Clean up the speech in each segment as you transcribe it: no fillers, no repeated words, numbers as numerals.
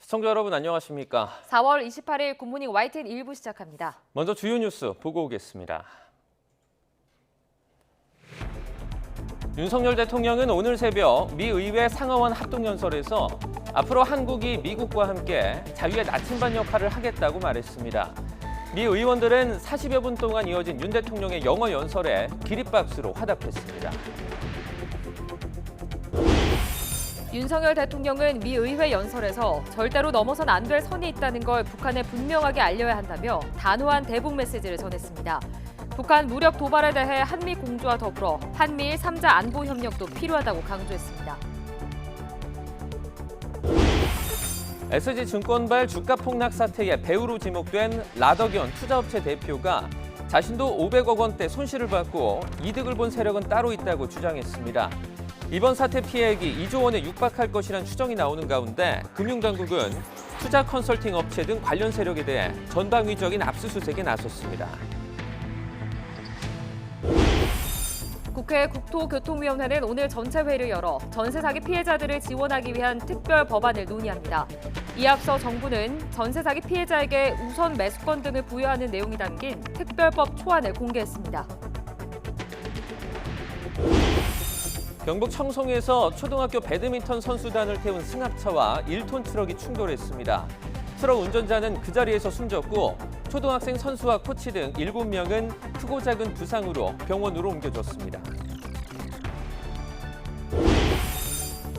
시청자 여러분 안녕하십니까? 4월 28일 굿모닝 YTN 1부 시작합니다. 먼저 주요 뉴스 보고 오겠습니다. 윤석열 대통령은 오늘 새벽 미 의회 상하원 합동연설에서 앞으로 한국이 미국과 함께 자유의 나침반 역할을 하겠다고 말했습니다. 미 의원들은 40여 분 동안 이어진 윤 대통령의 영어 연설에 기립박수로 화답했습니다. 윤석열 대통령은 미 의회 연설에서 절대로 넘어선 안 될 선이 있다는 걸 북한에 분명하게 알려야 한다며 단호한 대북 메시지를 전했습니다. 북한 무력 도발에 대해 한미 공조와 더불어 한미일 3자 안보 협력도 필요하다고 강조했습니다. SG증권발 주가 폭락 사태의 배우로 지목된 라더견 투자업체 대표가 자신도 500억 원대 손실을 받고 이득을 본 세력은 따로 있다고 주장했습니다. 이번 사태 피해액이 2조 원에 육박할 것이란 추정이 나오는 가운데 금융당국은 투자 컨설팅 업체 등 관련 세력에 대해 전방위적인 압수수색에 나섰습니다. 국회 국토교통위원회는 오늘 전체 회의를 열어 전세 사기 피해자들을 지원하기 위한 특별 법안을 논의합니다. 이에 앞서 정부는 전세 사기 피해자에게 우선 매수권 등을 부여하는 내용이 담긴 특별법 초안을 공개했습니다. 경북 청송에서 초등학교 배드민턴 선수단을 태운 승합차와 1톤 트럭이 충돌했습니다. 트럭 운전자는 그 자리에서 숨졌고 초등학생 선수와 코치 등 7명은 크고 작은 부상으로 병원으로 옮겨졌습니다.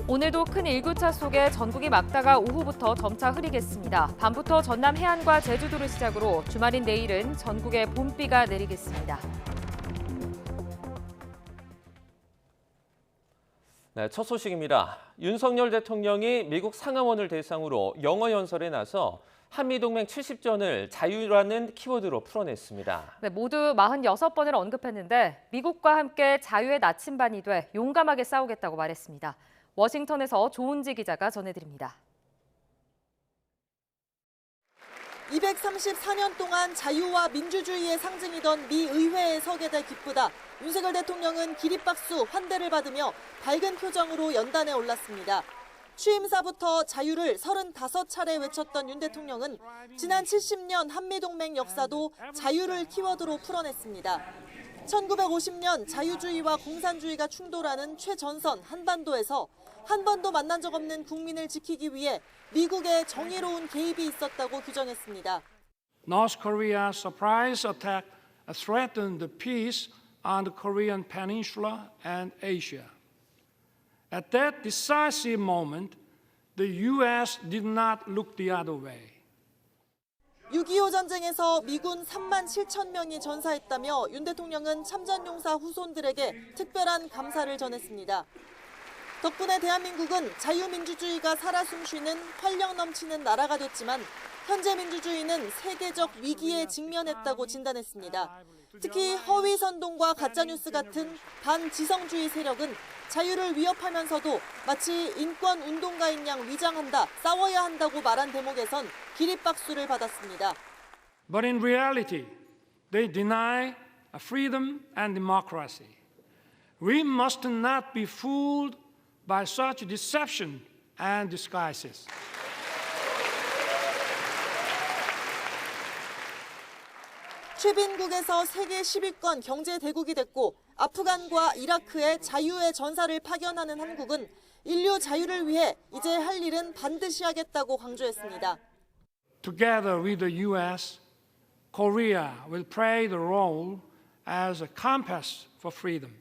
오늘도 큰 일교차 속에 전국이 막다가 오후부터 점차 흐리겠습니다. 밤부터 전남 해안과 제주도를 시작으로 주말인 내일은 전국에 봄비가 내리겠습니다. 네, 첫 소식입니다. 윤석열 대통령이 미국 상하원을 대상으로 영어 연설에 나서 한미동맹 70전을 자유라는 키워드로 풀어냈습니다. 네, 모두 46번을 언급했는데 미국과 함께 자유의 나침반이 돼 용감하게 싸우겠다고 말했습니다. 워싱턴에서 조은지 기자가 전해드립니다. 234년 동안 자유와 민주주의의 상징이던 미 의회에 서게 돼 기쁘다. 윤석열 대통령은 기립박수, 환대를 받으며 밝은 표정으로 연단에 올랐습니다. 취임사부터 자유를 35차례 외쳤던 윤 대통령은 지난 70년 한미동맹 역사도 자유를 키워드로 풀어냈습니다. 1950년 자유주의와 공산주의가 충돌하는 최전선 한반도에서 한 번도 만난 적 없는 국민을 지키기 위해 미국의 정의로운 개입이 있었다고 규정했습니다. North Korea's surprise attack threatened the peace on the Korean Peninsula and Asia. At that decisive moment, the U.S. did not look the other way. 6.25 전쟁에서 미군 3만 7천 명이 전사했다며 윤 대통령은 참전용사 후손들에게 특별한 감사를 전했습니다. 덕분에 대한민국은 자유민주주의가 살아 숨쉬는 활력 넘치는 나라가 됐지만 현재 민주주의는 세계적 위기에 직면했다고 진단했습니다. 특히 허위 선동과 가짜뉴스 같은 반지성주의 세력은 자유를 위협하면서도 마치 인권 운동가인 양 위장한다, 싸워야 한다고 말한 대목에선 기립박수를 받았습니다. But in reality, they deny freedom and democracy. We must not be fooled by such deception and disguises. 최빈국에서 세계 10위권 경제 대국이 됐고 아프간과 이라크에 자유의 전사를 파견하는 한국은 인류 자유를 위해 이제 할 일은 반드시 하겠다고 강조했습니다. Together with the U.S., Korea will play the role as a compass for freedom.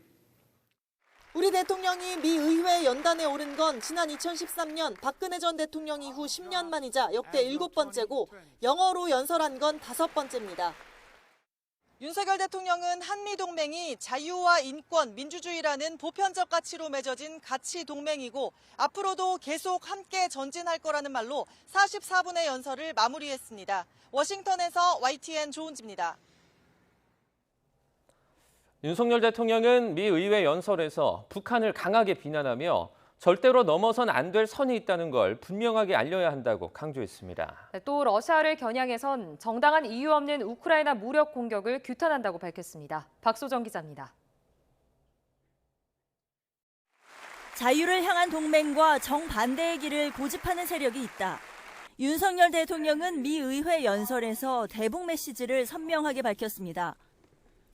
우리 대통령이 미 의회 연단에 오른 건 지난 2013년 박근혜 전 대통령 이후 10년 만이자 역대 7번째고 영어로 연설한 건 5번째입니다. 윤석열 대통령은 한미동맹이 자유와 인권, 민주주의라는 보편적 가치로 맺어진 가치 동맹이고 앞으로도 계속 함께 전진할 거라는 말로 44분의 연설을 마무리했습니다. 워싱턴에서 YTN 조은지입니다. 윤석열 대통령은 미 의회 연설에서 북한을 강하게 비난하며 절대로 넘어선 안 될 선이 있다는 걸 분명하게 알려야 한다고 강조했습니다. 또 러시아를 겨냥해선 정당한 이유 없는 우크라이나 무력 공격을 규탄한다고 밝혔습니다. 박소정 기자입니다. 자유를 향한 동맹과 정반대의 길을 고집하는 세력이 있다. 윤석열 대통령은 미 의회 연설에서 대북 메시지를 선명하게 밝혔습니다.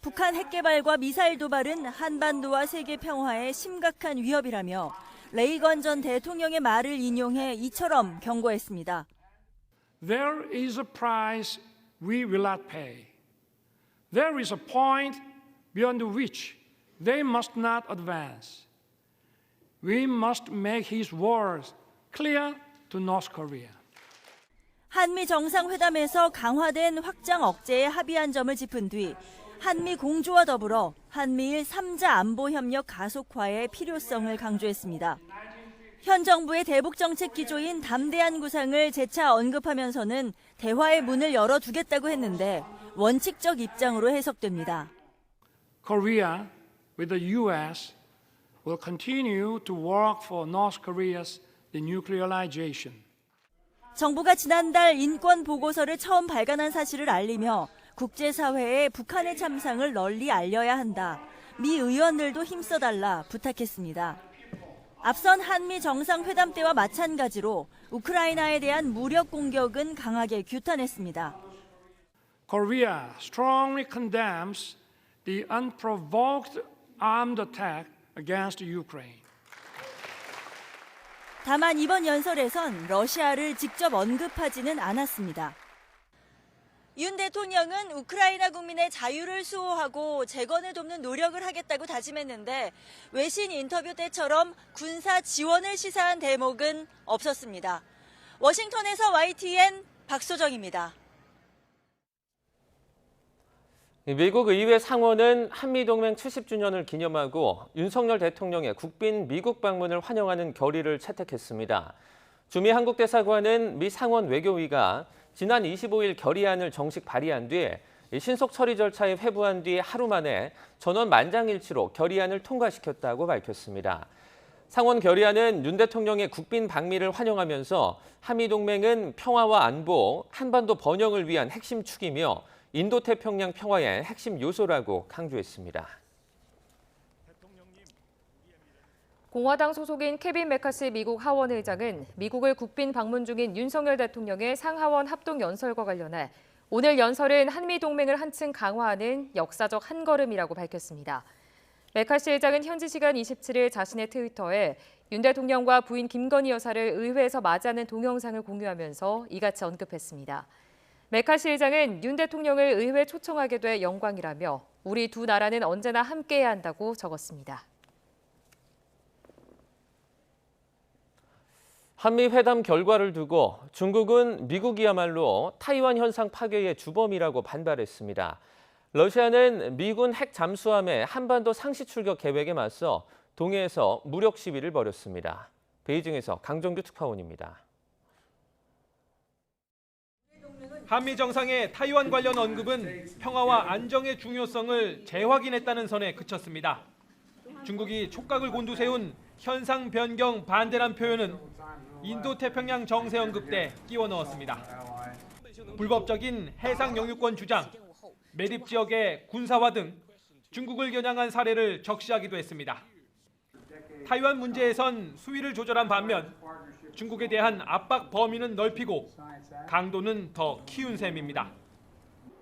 북한 핵 개발과 미사일 도발은 한반도와 세계 평화에 심각한 위협이라며 레이건 전 대통령의 말을 인용해 이처럼 경고했습니다. There is a price we will not pay. There is a point beyond which they must not advance. We must make his words clear to North Korea. 한미 정상회담에서 강화된 확장 억제에 합의한 점을 짚은 뒤 한미 공조와 더불어 한미일 3자 안보 협력 가속화의 필요성을 강조했습니다. 현 정부의 대북 정책 기조인 담대한 구상을 재차 언급하면서는 대화의 문을 열어두겠다고 했는데 원칙적 입장으로 해석됩니다. Korea with the U.S. will continue to work for North Korea's denuclearization. 정부가 지난달 인권 보고서를 처음 발간한 사실을 알리며 국제사회에 북한의 참상을 널리 알려야 한다. 미 의원들도 힘써달라 부탁했습니다. 앞선 한미 정상회담 때와 마찬가지로 우크라이나에 대한 무력 공격은 강하게 규탄했습니다. Korea strongly condemns the unprovoked armed attack against Ukraine. 다만 이번 연설에선 러시아를 직접 언급하지는 않았습니다. 윤 대통령은 우크라이나 국민의 자유를 수호하고 재건을 돕는 노력을 하겠다고 다짐했는데 외신 인터뷰 때처럼 군사 지원을 시사한 대목은 없었습니다. 워싱턴에서 YTN 박소정입니다. 미국 의회 상원은 한미동맹 70주년을 기념하고 윤석열 대통령의 국빈 미국 방문을 환영하는 결의를 채택했습니다. 주미 한국대사관은 미 상원 외교위가 지난 25일 결의안을 정식 발의한 뒤 신속 처리 절차에 회부한 뒤 하루 만에 전원 만장일치로 결의안을 통과시켰다고 밝혔습니다. 상원 결의안은 윤 대통령의 국빈 방미를 환영하면서 한미동맹은 평화와 안보, 한반도 번영을 위한 핵심 축이며 인도태평양 평화의 핵심 요소라고 강조했습니다. 공화당 소속인 케빈 메카시 미국 하원 의장은 미국을 국빈 방문 중인 윤석열 대통령의 상하원 합동 연설과 관련해 오늘 연설은 한미 동맹을 한층 강화하는 역사적 한걸음이라고 밝혔습니다. 메카시 의장은 현지 시간 27일 자신의 트위터에 윤 대통령과 부인 김건희 여사를 의회에서 맞이하는 동영상을 공유하면서 이같이 언급했습니다. 메카시 의장은 윤 대통령을 의회에 초청하게 돼 영광이라며 우리 두 나라는 언제나 함께해야 한다고 적었습니다. 한미 회담 결과를 두고 중국은 미국이야말로 타이완 현상 파괴의 주범이라고 반발했습니다. 러시아는 미군 핵 잠수함의 한반도 상시 출격 계획에 맞서 동해에서 무력 시위를 벌였습니다. 베이징에서 강정규 특파원입니다. 한미 정상의 타이완 관련 언급은 평화와 안정의 중요성을 재확인했다는 선에 그쳤습니다. 중국이 촉각을 곤두세운 현상 변경 반대란 표현은 인도태평양 정세 언급 때 끼워 넣었습니다. 불법적인 해상 영유권 주장, 매립 지역의 군사화 등 중국을 겨냥한 사례를 적시하기도 했습니다. 타이완 문제에선 수위를 조절한 반면 중국에 대한 압박 범위는 넓히고 강도는 더 키운 셈입니다.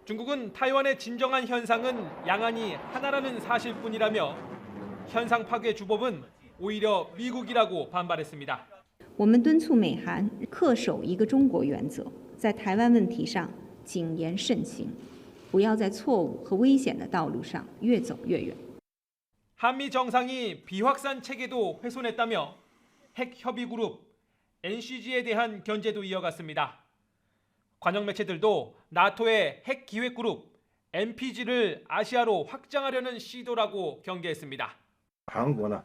중국은 타이완의 진정한 현상은 양안이 하나라는 사실뿐이라며 현상 파괴 주범은 오히려 미국이라고 반발했습니다. 我们敦促美韩恪守一个中国原则，在台湾问题上谨言慎行，不要在错误和危险的道路上越走越远。 한미 정상이 비확산 체계도 훼손했다며 핵 협의 그룹 NCG에 대한 견제도 이어갔습니다. 관영 매체들도 나토의 핵 기획 그룹 NPG를 아시아로 확장하려는 시도라고 경계했습니다. 韩国呢，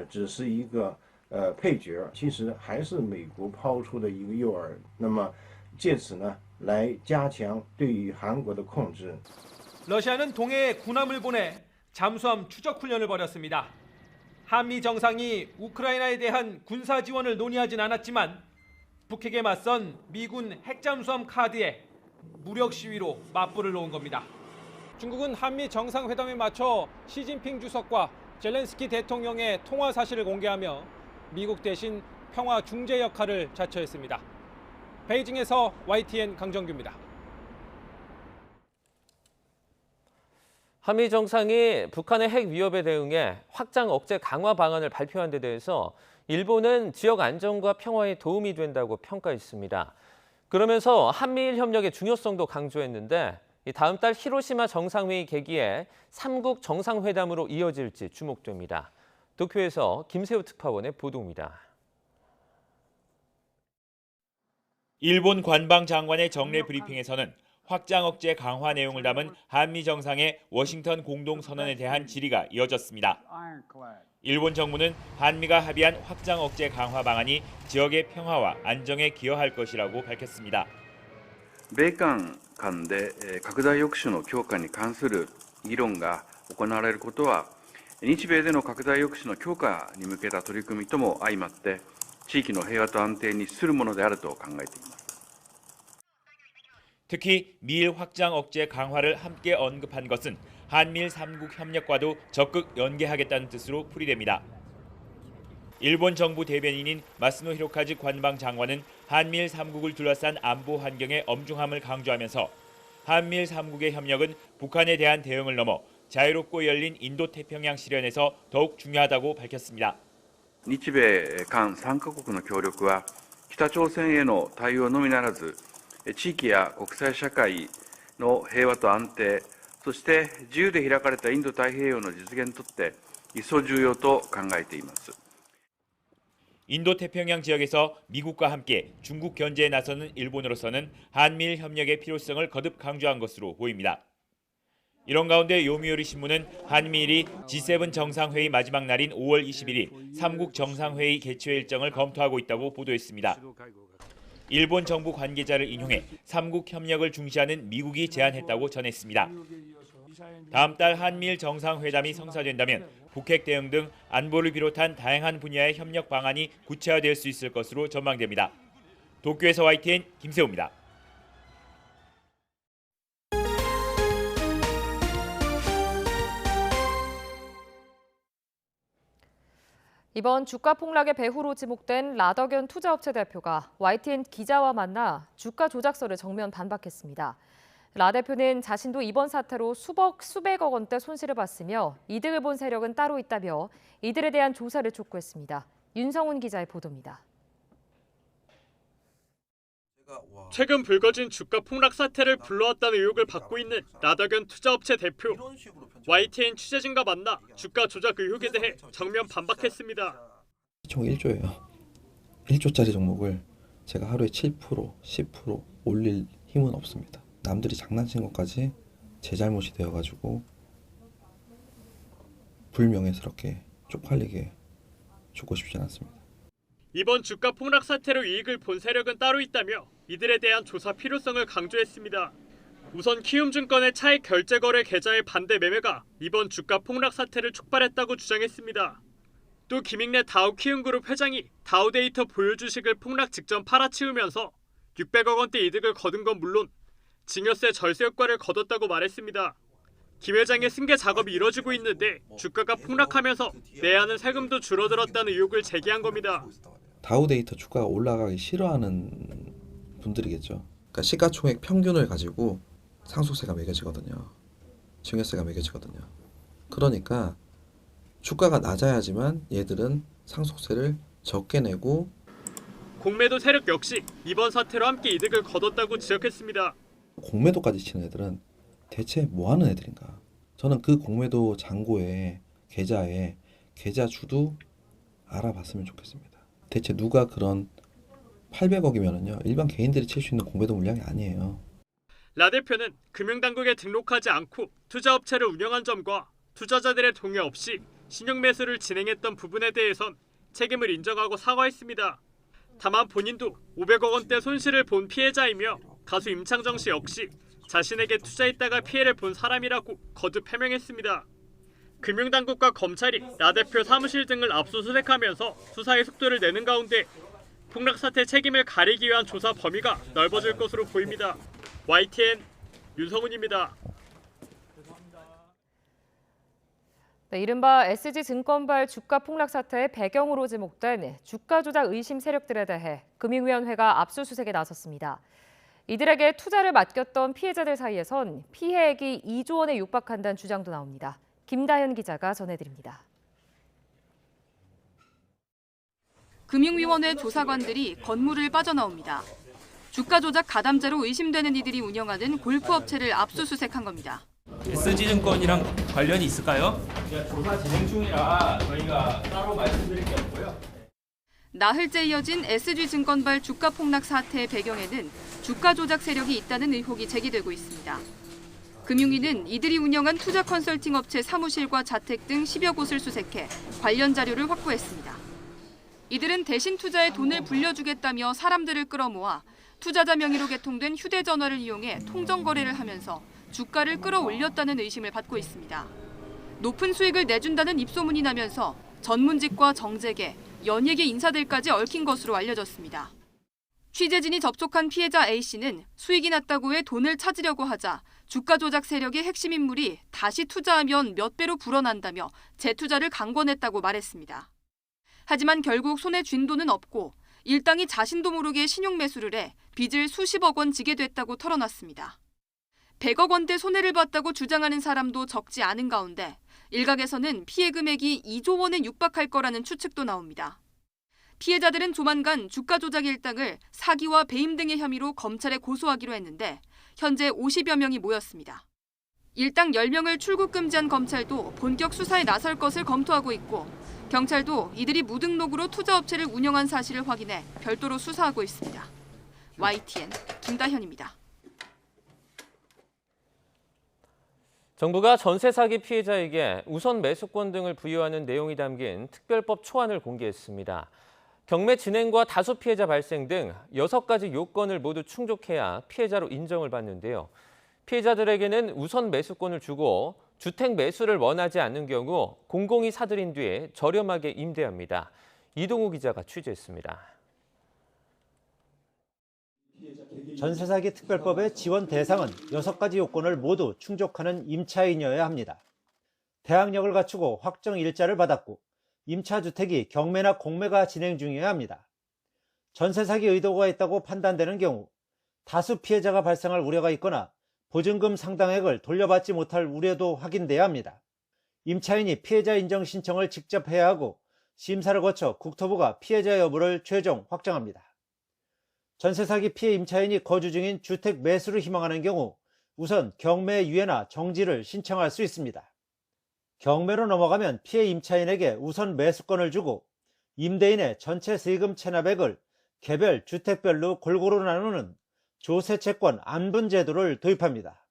只是一个配角，其实还是美国抛出的一个诱饵。那么借此呢，来加强对于韩国的控制。 러시아는 동해에 군함을 보내 잠수함 추적 훈련을 벌였습니다. 한미 정상이 우크라이나에 대한 군사 지원을 논의하진 않았지만 북핵에 맞선 미군 핵잠수함 카드에 무력 시위로 맞불을 놓은 겁니다. 중국은 한미 정상회담에 맞춰 시진핑 주석과 젤렌스키 대통령의 통화 사실을 공개하며 미국 대신 평화 중재 역할을 자처했습니다. 베이징에서 YTN 강정규입니다. 한미 정상이 북한의 핵 위협에 대응해 확장 억제 강화 방안을 발표한 데 대해서 일본은 지역 안정과 평화에 도움이 된다고 평가했습니다. 그러면서 한미일 협력의 중요성도 강조했는데 다음 달 히로시마 정상회의 계기에 3국 정상회담으로 이어질지 주목됩니다. 도쿄에서 김세우 특파원의 보도입니다. 일본 관방장관의 정례 브리핑에서는 확장 억제 강화 내용을 담은 한미 정상의 워싱턴 공동선언에 대한 질의가 이어졌습니다. 일본 정부는 한미가 합의한 확장 억제 강화 방안이 지역의 평화와 안정에 기여할 것이라고 밝혔습니다. 米韓間で拡大抑止の強化に関する議論が行われることは、日米での拡大抑止の強化に向けた取り組みとも相まって、地域の平和と安定に資するものであると考えています。 특히 미일 확장 억제 강화를 함께 언급한 것은 한미일 3국 협력과도 적극 연계하겠다는 뜻으로 풀이됩니다. 일본 정부 대변인인 마스노 히로카즈 관방장관은 한미일 3국을 둘러싼 안보 환경의 엄중함을 강조하면서 한미일 3국의 협력은 북한에 대한 대응을 넘어 자유롭고 열린 인도태평양 실현에서 더욱 중요하다고 밝혔습니다. 日米韓3カ国の協力は、北朝鮮への対応のみならず、地域や国際社会の平和と安定、そして自由で開かれたインド太平洋の実現にとって一層重要と考えています。 인도태평양 지역에서 미국과 함께 중국 견제에 나서는 일본으로서는 한미일 협력의 필요성을 거듭 강조한 것으로 보입니다. 이런 가운데 요미우리 신문은 한미일이 G7 정상회의 마지막 날인 5월 21일 3국 정상회의 개최 일정을 검토하고 있다고 보도했습니다. 일본 정부 관계자를 인용해 3국 협력을 중시하는 미국이 제안했다고 전했습니다. 다음 달 한미일 정상회담이 성사된다면 북핵 대응 등 안보를 비롯한 다양한 분야의 협력 방안이 구체화될 수 있을 것으로 전망됩니다. 도쿄에서 YTN 김세우입니다. 이번 주가 폭락의 배후로 지목된 라더견 투자업체 대표가 YTN 기자와 만나 주가 조작설을 정면 반박했습니다. 라 대표는 자신도 이번 사태로 수백억 원대 손실을 봤으며 이득을 본 세력은 따로 있다며 이들에 대한 조사를 촉구했습니다. 윤성훈 기자의 보도입니다. 최근 불거진 주가 폭락 사태를 불러왔다는 의혹을 받고 있는 라더견 투자업체 대표. YTN 취재진과 만나 주가 조작 의혹에 대해 정면 반박했습니다. 총 1조예요. 1조짜리 종목을 제가 하루에 7%, 10% 올릴 힘은 없습니다. 남들이 장난친 것까지 제 잘못이 되어가지고 불명예스럽게 쪽팔리게 죽고 싶진 않습니다. 이번 주가 폭락 사태로 이익을 본 세력은 따로 있다며 이들에 대한 조사 필요성을 강조했습니다. 우선 키움증권의 차익 결제 거래 계좌의 반대 매매가 이번 주가 폭락 사태를 촉발했다고 주장했습니다. 또 김익래 다우키움그룹 회장이 다우데이터 보유 주식을 폭락 직전 팔아치우면서 600억 원대 이득을 거둔 건 물론 증여세 절세 효과를 거뒀다고 말했습니다. 김 회장의 승계 작업이 이뤄지고 있는데 주가가 폭락하면서 내야 하는 세금도 줄어들었다는 의혹을 제기한 겁니다. 다우데이터 주가가 올라가기 싫어하는 분들이겠죠. 그러니까 시가총액 평균을 가지고 상속세가 매겨지거든요. 증여세가 매겨지거든요. 그러니까 주가가 낮아야지만 얘들은 상속세를 적게 내고 공매도 세력 역시 이번 사태로 함께 이득을 거뒀다고 지적했습니다. 공매도까지 치는 애들은 대체 뭐 하는 애들인가? 저는 그 공매도 잔고에 계좌에 계좌주도 알아봤으면 좋겠습니다. 대체 누가 그런 800억이면은요 일반 개인들이 칠 수 있는 공매도 물량이 아니에요. 라 대표는 금융당국에 등록하지 않고 투자업체를 운영한 점과 투자자들의 동의 없이 신용매수를 진행했던 부분에 대해선 책임을 인정하고 사과했습니다. 다만 본인도 500억 원대 손실을 본 피해자이며 가수 임창정 씨 역시 자신에게 투자했다가 피해를 본 사람이라고 거듭 해명했습니다. 금융당국과 검찰이 라 대표 사무실 등을 압수수색하면서 수사의 속도를 내는 가운데 폭락 사태 책임을 가리기 위한 조사 범위가 넓어질 것으로 보입니다. YTN 윤성훈입니다. 네, 이른바 SG증권발 주가 폭락 사태의 배경으로 지목된 주가 조작 의심 세력들에 대해 금융위원회가 압수수색에 나섰습니다. 이들에게 투자를 맡겼던 피해자들 사이에선 피해액이 2조 원에 육박한다는 주장도 나옵니다. 김다현 기자가 전해드립니다. 금융위원회 조사관들이 건물을 빠져나옵니다. 주가 조작 가담자로 의심되는 이들이 운영하는 골프업체를 압수수색한 겁니다. SG증권이랑 관련이 있을까요? 조사 진행 중이라 저희가 따로 말씀드릴 게 없고요. 나흘째 이어진 SG증권발 주가 폭락 사태의 배경에는 주가 조작 세력이 있다는 의혹이 제기되고 있습니다. 금융위는 이들이 운영한 투자 컨설팅 업체 사무실과 자택 등 10여 곳을 수색해 관련 자료를 확보했습니다. 이들은 대신 투자에 돈을 불려주겠다며 사람들을 끌어모아 투자자 명의로 개통된 휴대전화를 이용해 통정 거래를 하면서 주가를 끌어올렸다는 의심을 받고 있습니다. 높은 수익을 내준다는 입소문이 나면서 전문직과 정재계, 연예계 인사들까지 얽힌 것으로 알려졌습니다. 취재진이 접촉한 피해자 A씨는 수익이 났다고 해 돈을 찾으려고 하자 주가 조작 세력의 핵심 인물이 다시 투자하면 몇 배로 불어난다며 재투자를 강권했다고 말했습니다. 하지만 결국 손에 쥔 돈은 없고 일당이 자신도 모르게 신용 매수를 해 빚을 수십억 원 지게 됐다고 털어놨습니다. 100억 원대 손해를 봤다고 주장하는 사람도 적지 않은 가운데 일각에서는 피해 금액이 2조 원에 육박할 거라는 추측도 나옵니다. 피해자들은 조만간 주가 조작 일당을 사기와 배임 등의 혐의로 검찰에 고소하기로 했는데 현재 50여 명이 모였습니다. 일당 10명을 출국 금지한 검찰도 본격 수사에 나설 것을 검토하고 있고 경찰도 이들이 무등록으로 투자업체를 운영한 사실을 확인해 별도로 수사하고 있습니다. YTN 김다현입니다. 정부가 전세 사기 피해자에게 우선 매수권 등을 부여하는 내용이 담긴 특별법 초안을 공개했습니다. 경매 진행과 다수 피해자 발생 등 6가지 요건을 모두 충족해야 피해자로 인정을 받는데요. 피해자들에게는 우선 매수권을 주고 주택 매수를 원하지 않는 경우 공공이 사들인 뒤에 저렴하게 임대합니다. 이동우 기자가 취재했습니다. 전세사기 특별법의 지원 대상은 6가지 요건을 모두 충족하는 임차인이어야 합니다. 대항력을 갖추고 확정 일자를 받았고 임차주택이 경매나 공매가 진행 중이어야 합니다. 전세사기 의도가 있다고 판단되는 경우 다수 피해자가 발생할 우려가 있거나 보증금 상당액을 돌려받지 못할 우려도 확인돼야 합니다. 임차인이 피해자 인정 신청을 직접 해야 하고 심사를 거쳐 국토부가 피해자 여부를 최종 확정합니다. 전세사기 피해 임차인이 거주 중인 주택 매수를 희망하는 경우 우선 경매 유예나 정지를 신청할 수 있습니다. 경매로 넘어가면 피해 임차인에게 우선 매수권을 주고 임대인의 전체 세금 체납액을 개별 주택별로 골고루 나누는 조세채권 안분 제도를 도입합니다.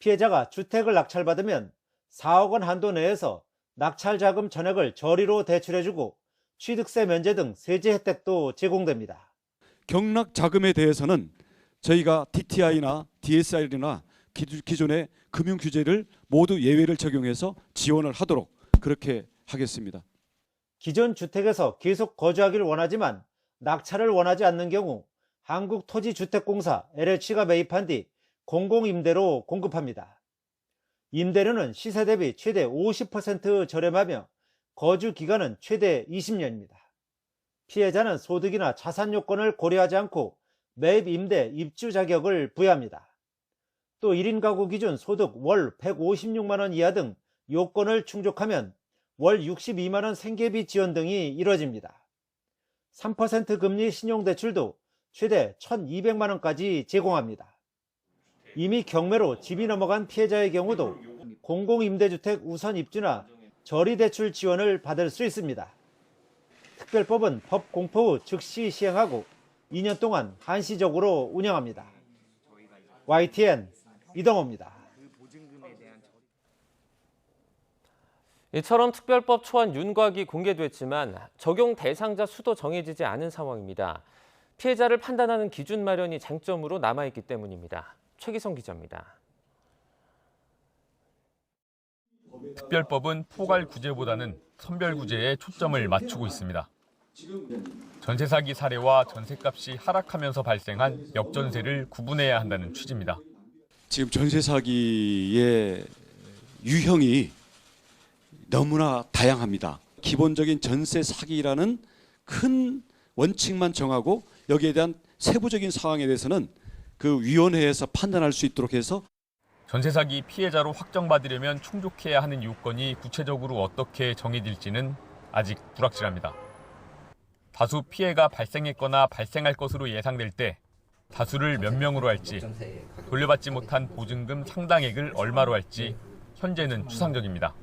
피해자가 주택을 낙찰받으면 4억 원 한도 내에서 낙찰 자금 전액을 저리로 대출해주고 취득세 면제 등 세제 혜택도 제공됩니다. 경락 자금에 대해서는 저희가 DTI나 DSR이나 기존의 금융 규제를 모두 예외를 적용해서 지원을 하도록 그렇게 하겠습니다. 기존 주택에서 계속 거주하기를 원하지만 낙찰을 원하지 않는 경우 한국토지주택공사 LH가 매입한 뒤 공공임대로 공급합니다. 임대료는 시세 대비 최대 50% 저렴하며 거주 기간은 최대 20년입니다. 피해자는 소득이나 자산 요건을 고려하지 않고 매입, 임대, 입주 자격을 부여합니다. 또 1인 가구 기준 소득 월 156만 원 이하 등 요건을 충족하면 월 62만 원 생계비 지원 등이 이뤄집니다. 3% 금리 신용대출도 최대 1,200만 원까지 제공합니다. 이미 경매로 집이 넘어간 피해자의 경우도 공공임대주택 우선 입주나 저리대출 지원을 받을 수 있습니다. 특별법은 법 공포 후 즉시 시행하고 2년 동안 한시적으로 운영합니다. YTN 이동호입니다. 이처럼 특별법 초안 윤곽이 공개됐지만 적용 대상자 수도 정해지지 않은 상황입니다. 피해자를 판단하는 기준 마련이 쟁점으로 남아있기 때문입니다. 최기성 기자입니다. 특별법은 포괄 구제보다는 선별 구제에 초점을 맞추고 있습니다. 전세 사기 사례와 전세값이 하락하면서 발생한 역전세를 구분해야 한다는 취지입니다. 지금 전세 사기의 유형이 너무나 다양합니다. 기본적인 전세 사기라는 큰 원칙만 정하고 여기에 대한 세부적인 사항에 대해서는 그 위원회에서 판단할 수 있도록 해서 전세 사기 피해자로 확정받으려면 충족해야 하는 요건이 구체적으로 어떻게 정해질지는 아직 불확실합니다. 다수 피해가 발생했거나 발생할 것으로 예상될 때 다수를 몇 명으로 할지, 돌려받지 못한 보증금 상당액을 얼마로 할지 현재는 추상적입니다.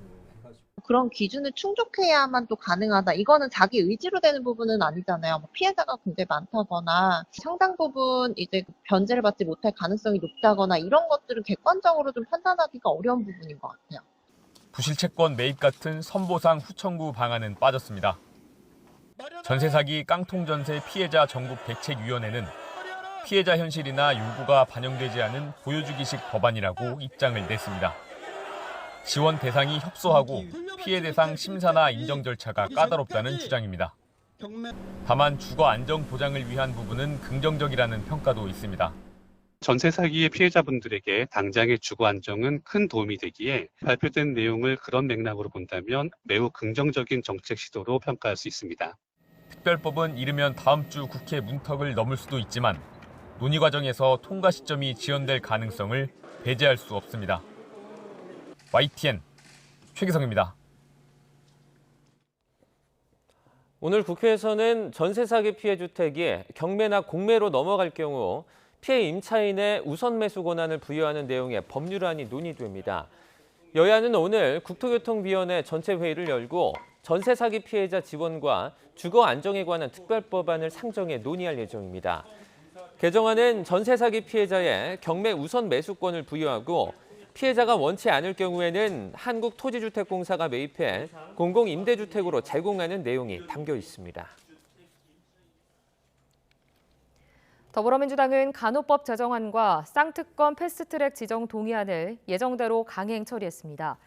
그런 기준을 충족해야만 또 가능하다. 이거는 자기 의지로 되는 부분은 아니잖아요. 뭐 피해자가 굉장히 많다거나 상당 부분 이제 변제를 받지 못할 가능성이 높다거나 이런 것들은 객관적으로 좀 판단하기가 어려운 부분인 것 같아요. 부실채권 매입 같은 선보상 후청구 방안은 빠졌습니다. 전세 사기 깡통전세 피해자 전국 대책위원회는 피해자 현실이나 요구가 반영되지 않은 보여주기식 법안이라고 입장을 냈습니다. 지원 대상이 협소하고 피해 대상 심사나 인정 절차가 까다롭다는 주장입니다. 다만 주거 안정 보장을 위한 부분은 긍정적이라는 평가도 있습니다. 전세 사기의 피해자분들에게 당장의 주거 안정은 큰 도움이 되기에 발표된 내용을 그런 맥락으로 본다면 매우 긍정적인 정책 시도로 평가할 수 있습니다. 특별법은 이르면 다음 주 국회 문턱을 넘을 수도 있지만 논의 과정에서 통과 시점이 지연될 가능성을 배제할 수 없습니다. YTN 최기성입니다. 오늘 국회에서는 전세 사기 피해 주택이 경매나 공매로 넘어갈 경우 피해 임차인의 우선 매수 권한을 부여하는 내용의 법률안이 논의됩니다. 여야는 오늘 국토교통위원회 전체 회의를 열고 전세 사기 피해자 지원과 주거 안정에 관한 특별법안을 상정해 논의할 예정입니다. 개정안은 전세 사기 피해자의 경매 우선 매수권을 부여하고 피해자가 원치 않을 경우에는 한국토지주택공사가 매입해 공공임대주택으로 제공하는 내용이 담겨 있습니다. 더불어민주당은 간호법 제정안과 쌍특검 패스트트랙 지정 동의안을 예정대로 강행 처리했습니다.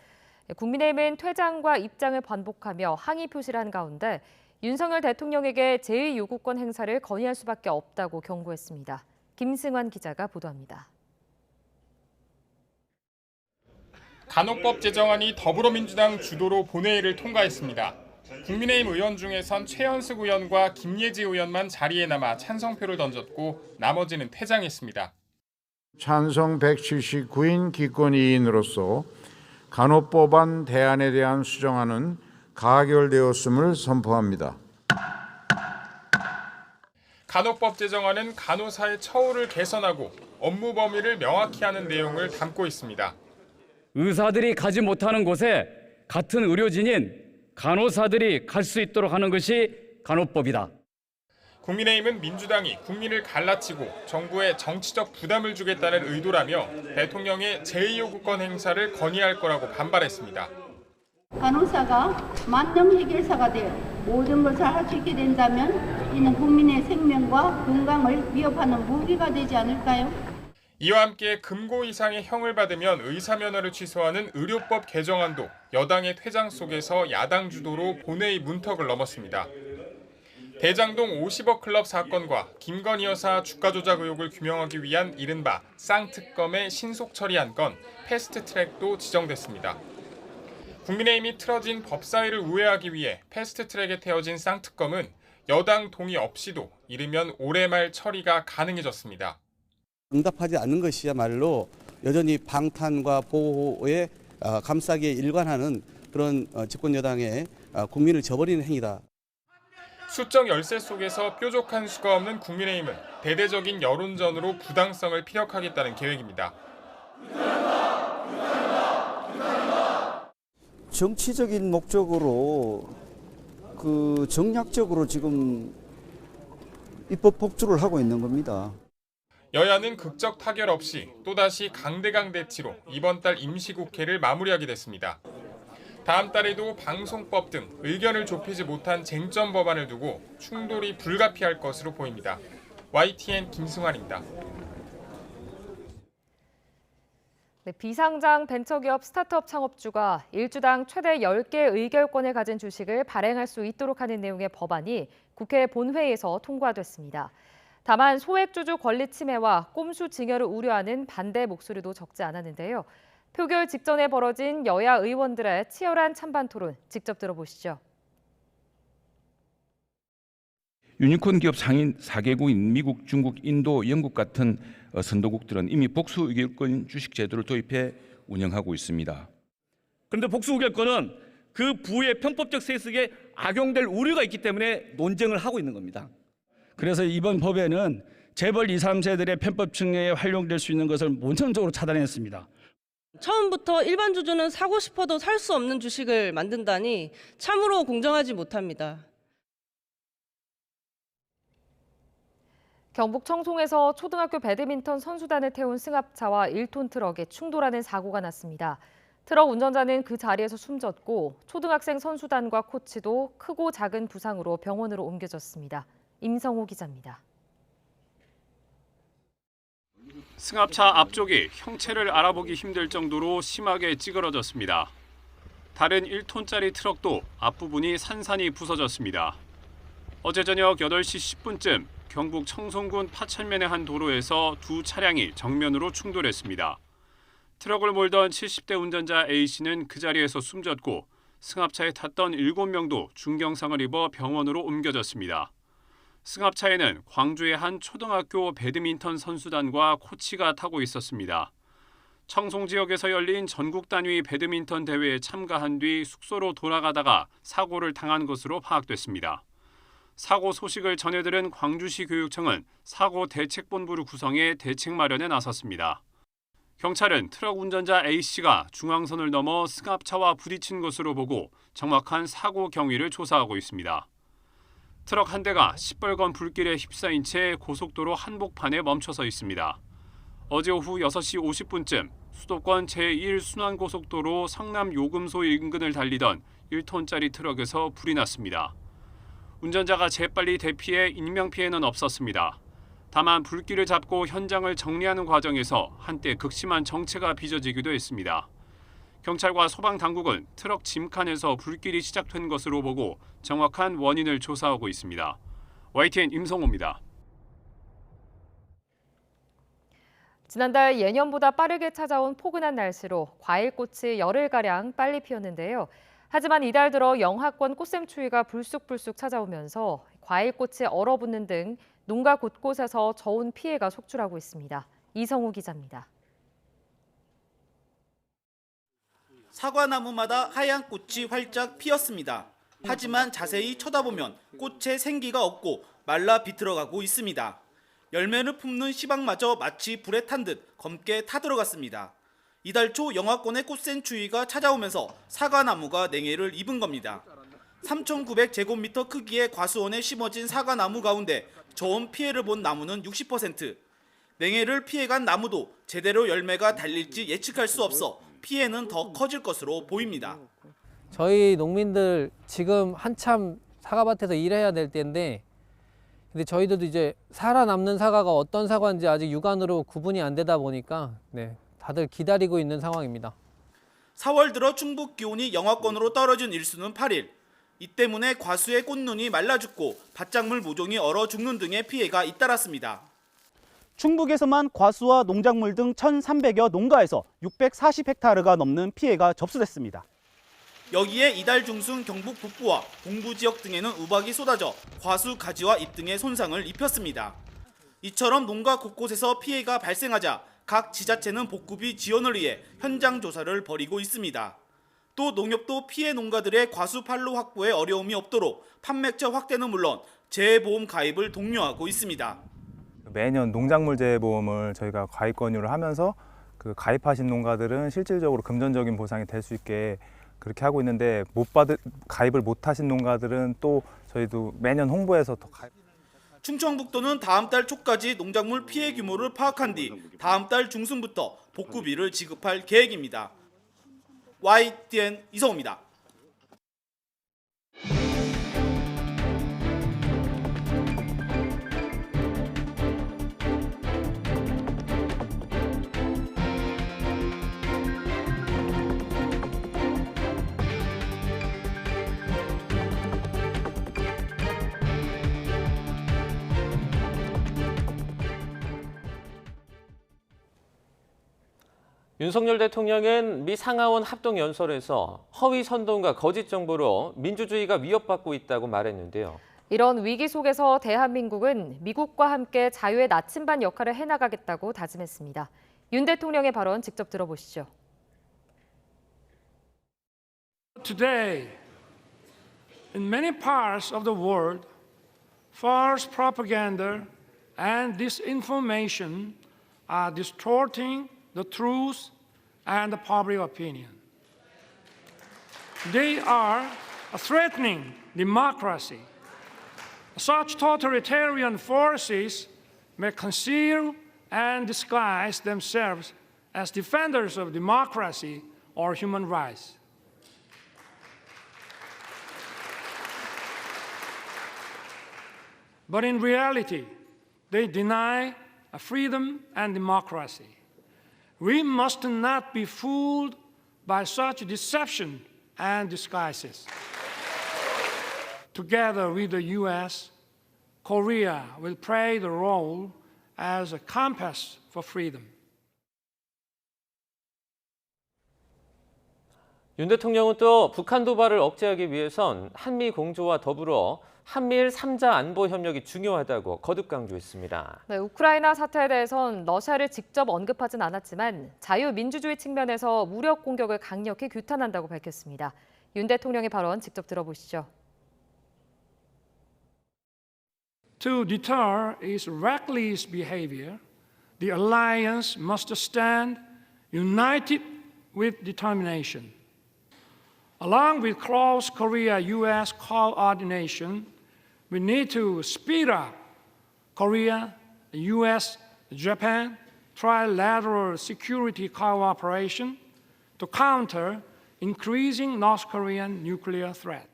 국민의힘은 퇴장과 입장을 반복하며 항의 표시를 한 가운데 윤석열 대통령에게 제2요구권 행사를 건의할 수밖에 없다고 경고했습니다. 김승환 기자가 보도합니다. 간호법 제정안이 더불어민주당 주도로 본회의를 통과했습니다. 국민의힘 의원 중에선 최연숙 의원과 김예지 의원만 자리에 남아 찬성표를 던졌고 나머지는 퇴장했습니다. 찬성 179인 기권이인으로서 간호법안 대안에 대한 수정안은 가결되었음을 선포합니다. 간호법 제정안은 간호사의 처우를 개선하고 업무 범위를 명확히 하는 내용을 담고 있습니다. 의사들이 가지 못하는 곳에 같은 의료진인 간호사들이 갈 수 있도록 하는 것이 간호법이다. 국민의힘은 민주당이 국민을 갈라치고 정부에 정치적 부담을 주겠다는 의도라며 대통령의 제2요구권 행사를 건의할 거라고 반발했습니다. 간호사가 만능 해결사가 되어 모든 것을 할 수 있게 된다면 이는 국민의 생명과 건강을 위협하는 무기가 되지 않을까요? 이와 함께 금고 이상의 형을 받으면 의사면허를 취소하는 의료법 개정안도 여당의 퇴장 속에서 야당 주도로 본회의 문턱을 넘었습니다. 대장동 50억 클럽 사건과 김건희 여사 주가 조작 의혹을 규명하기 위한 이른바 쌍특검의 신속 처리한 건 패스트트랙도 지정됐습니다. 국민의힘이 틀어진 법사위를 우회하기 위해 패스트트랙에 태워진 쌍특검은 여당 동의 없이도 이르면 올해 말 처리가 가능해졌습니다. 응답하지 않는 것이야말로 여전히 방탄과 보호에 감싸기에 일관하는 그런 집권 여당의 국민을 저버리는 행위다. 수적 열세 속에서 뾰족한 수가 없는 국민의힘은 대대적인 여론전으로 부당성을 피력하겠다는 계획입니다. 정치적인 목적으로 정략적으로 지금 입법 폭주를 하고 있는 겁니다. 여야는 극적 타결 없이 또다시 강대강 대치로 이번 달 임시국회를 마무리하게 됐습니다. 다음 달에도 방송법 등 의견을 좁히지 못한 쟁점 법안을 두고 충돌이 불가피할 것으로 보입니다. YTN 김승환입니다. 네, 비상장 벤처기업 스타트업 창업주가 일주당 최대 10개 의결권을 가진 주식을 발행할 수 있도록 하는 내용의 법안이 국회 본회의에서 통과됐습니다. 다만 소액주주 권리 침해와 꼼수 증여를 우려하는 반대 목소리도 적지 않았는데요. 표결 직전에 벌어진 여야 의원들의 치열한 찬반 토론 직접 들어보시죠. 유니콘 기업 상인 4개국인 미국, 중국, 인도, 영국 같은 선도국들은 이미 복수 의결권 주식 제도를 도입해 운영하고 있습니다. 그런데 복수 의결권은 그 부의 편법적 세습에 악용될 우려가 있기 때문에 논쟁을 하고 있는 겁니다. 그래서 이번 법에는 재벌 2, 3세들의 편법 측량에 활용될 수 있는 것을 원천적으로 차단했습니다. 처음부터 일반 주주는 사고 싶어도 살 수 없는 주식을 만든다니 참으로 공정하지 못합니다. 경북 청송에서 초등학교 배드민턴 선수단을 태운 승합차와 1톤 트럭에 충돌하는 사고가 났습니다. 트럭 운전자는 그 자리에서 숨졌고 초등학생 선수단과 코치도 크고 작은 부상으로 병원으로 옮겨졌습니다. 임성호 기자입니다. 승합차 앞쪽이 형체를 알아보기 힘들 정도로 심하게 찌그러졌습니다. 다른 1톤짜리 트럭도 앞부분이 산산이 부서졌습니다. 어제 저녁 8시 10분쯤 경북 청송군 파천면의 한 도로에서 두 차량이 정면으로 충돌했습니다. 트럭을 몰던 70대 운전자 A씨는 그 자리에서 숨졌고 승합차에 탔던 7명도 중경상을 입어 병원으로 옮겨졌습니다. 승합차에는 광주의 한 초등학교 배드민턴 선수단과 코치가 타고 있었습니다. 청송 지역에서 열린 전국 단위 배드민턴 대회에 참가한 뒤 숙소로 돌아가다가 사고를 당한 것으로 파악됐습니다. 사고 소식을 전해들은 광주시 교육청은 사고 대책본부를 구성해 대책 마련에 나섰습니다. 경찰은 트럭 운전자 A씨가 중앙선을 넘어 승합차와 부딪힌 것으로 보고 정확한 사고 경위를 조사하고 있습니다. 트럭 한 대가 시뻘건 불길에 휩싸인 채 고속도로 한복판에 멈춰서 있습니다. 어제 오후 6시 50분쯤 수도권 제1순환고속도로 성남 요금소 인근을 달리던 1톤짜리 트럭에서 불이 났습니다. 운전자가 재빨리 대피해 인명피해는 없었습니다. 다만 불길을 잡고 현장을 정리하는 과정에서 한때 극심한 정체가 빚어지기도 했습니다. 경찰과 소방당국은 트럭 짐칸에서 불길이 시작된 것으로 보고 정확한 원인을 조사하고 있습니다. YTN 임성호입니다. 지난달 예년보다 빠르게 찾아온 포근한 날씨로 과일꽃이 열흘가량 빨리 피었는데요. 하지만 이달 들어 영하권 꽃샘추위가 불쑥불쑥 찾아오면서 과일꽃이 얼어붙는 등 농가 곳곳에서 저온 피해가 속출하고 있습니다. 이성우 기자입니다. 사과나무마다 하얀 꽃이 활짝 피었습니다. 하지만 자세히 쳐다보면 꽃에 생기가 없고 말라 비틀어가고 있습니다. 열매를 품는 시방마저 마치 불에 탄 듯 검게 타들어갔습니다. 이달 초 영하권의 꽃샘추위가 찾아오면서 사과나무가 냉해를 입은 겁니다. 3,900제곱미터 크기의 과수원에 심어진 사과나무 가운데 저온 피해를 본 나무는 60%. 냉해를 피해간 나무도 제대로 열매가 달릴지 예측할 수 없어 피해는 더 커질 것으로 보입니다. 저희 농민들 지금 한참 사과밭에서 일해야 될 때인데 근데 저희들도 이제 살아남는 사과가 어떤 사과인지 아직 육안으로 구분이 안 되다 보니까 다들 기다리고 있는 상황입니다. 4월 들어 충북 기온이 영하권으로 떨어진 일수는 8일. 이 때문에 과수의 꽃눈이 말라 죽고 밭작물 모종이 얼어 죽는 등의 피해가 잇따랐습니다. 충북에서만 과수와 농작물 등 1,300여 농가에서 640헥타르가 넘는 피해가 접수됐습니다. 여기에 이달 중순 경북 북부와 동부 지역 등에는 우박이 쏟아져 과수 가지와 잎 등의 손상을 입혔습니다. 이처럼 농가 곳곳에서 피해가 발생하자 각 지자체는 복구비 지원을 위해 현장 조사를 벌이고 있습니다. 또 농협도 피해 농가들의 과수 판로 확보에 어려움이 없도록 판매처 확대는 물론 재해보험 가입을 독려하고 있습니다. 매년 농작물 재해보험을 저희가 가입 권유를 하면서 그 가입하신 농가들은 실질적으로 금전적인 보상이 될 수 있게 그렇게 하고 있는데 가입을 못하신 농가들은 또 저희도 매년 홍보해서 더 가입. 충청북도는 다음 달 초까지 농작물 피해 규모를 파악한 뒤 다음 달 중순부터 복구비를 지급할 계획입니다. YTN 이성호입니다. 윤석열 대통령은 미 상하원 합동연설에서 허위 선동과 거짓 정보로 민주주의가 위협받고 있다고 말했는데요. 이런 위기 속에서 대한민국은 미국과 함께 자유의 나침반 역할을 해나가겠다고 다짐했습니다. 윤 대통령의 발언 직접 들어보시죠. Today, in many parts of the world, false propaganda and disinformation are distorting the truth and the public opinion. They are threatening democracy. Such totalitarian forces may conceal and disguise themselves as defenders of democracy or human rights. But in reality, they deny freedom and democracy. We must not be fooled by such deception and disguises. Together with the U.S., Korea will play the role as a compass for freedom. 윤 대통령은 또 북한 도발을 억제하기 위해선 한미 공조와 더불어 한미일 3자 안보 협력이 중요하다고 거듭 강조했습니다. 네, 우크라이나 사태에 대해선 러시아를 직접 언급하진 않았지만 자유민주주의 측면에서 무력 공격을 강력히 규탄한다고 밝혔습니다. 윤 대통령의 발언 직접 들어보시죠. To deter its reckless behavior, the alliance must stand united with determination. Along with close Korea-U.S. coordination, we need to speed up Korea, U.S., Japan trilateral security cooperation to counter increasing North Korean nuclear threat.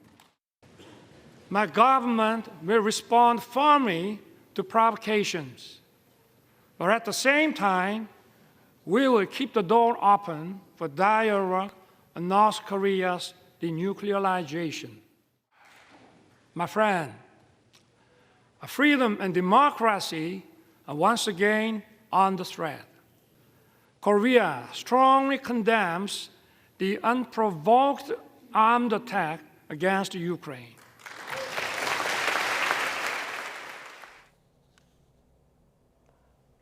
My government will respond firmly to provocations, but at the same time, we will keep the door open for dialogue on North Korea's denuclearization. My friend, freedom and democracy are once again under threat. Korea strongly condemns the unprovoked armed attack against Ukraine.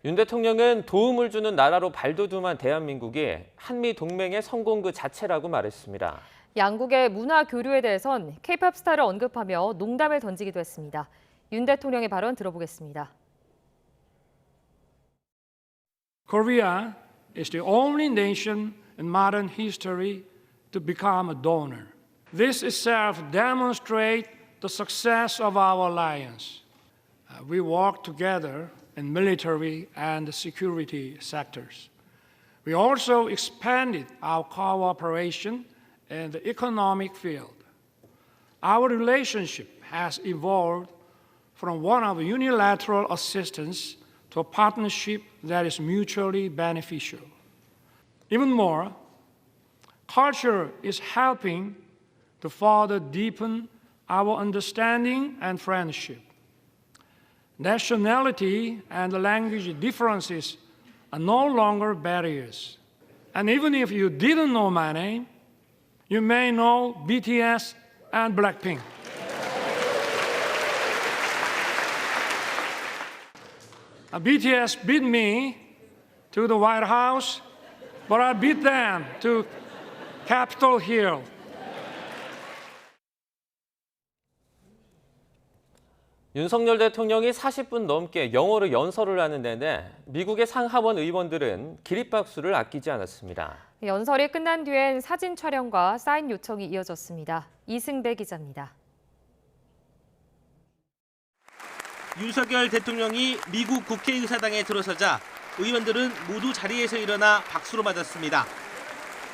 윤 대통령은 도움을 주는 나라로 발돋움한 대한민국이 한미 동맹의 성공 그 자체라고 말했습니다. 양국의 문화 교류에 대해선 K-팝 스타를 언급하며 농담을 던지기도 했습니다. 윤 대통령의 발언 들어보겠습니다. Korea is the only nation in modern history to become a donor. This itself demonstrates the success of our alliance. We work together in military and security sectors. We also expanded our cooperation in the economic field. Our relationship has evolved from one of unilateral assistance to a partnership that is mutually beneficial. Even more, culture is helping to further deepen our understanding and friendship. Nationality and language differences are no longer barriers. And even if you didn't know my name, you may know BTS and Blackpink. BTS beat me to the White House, but I beat them to Capitol Hill. 윤석열 대통령이 40분 넘게 영어로 연설을 하는 데는 미국의 상하원 의원들은 기립박수를 아끼지 않았습니다. 연설이 끝난 뒤엔 사진 촬영과 사인 요청이 이어졌습니다. 이승배 기자입니다. 윤석열 대통령이 미국 국회의사당에 들어서자 의원들은 모두 자리에서 일어나 박수로 맞았습니다.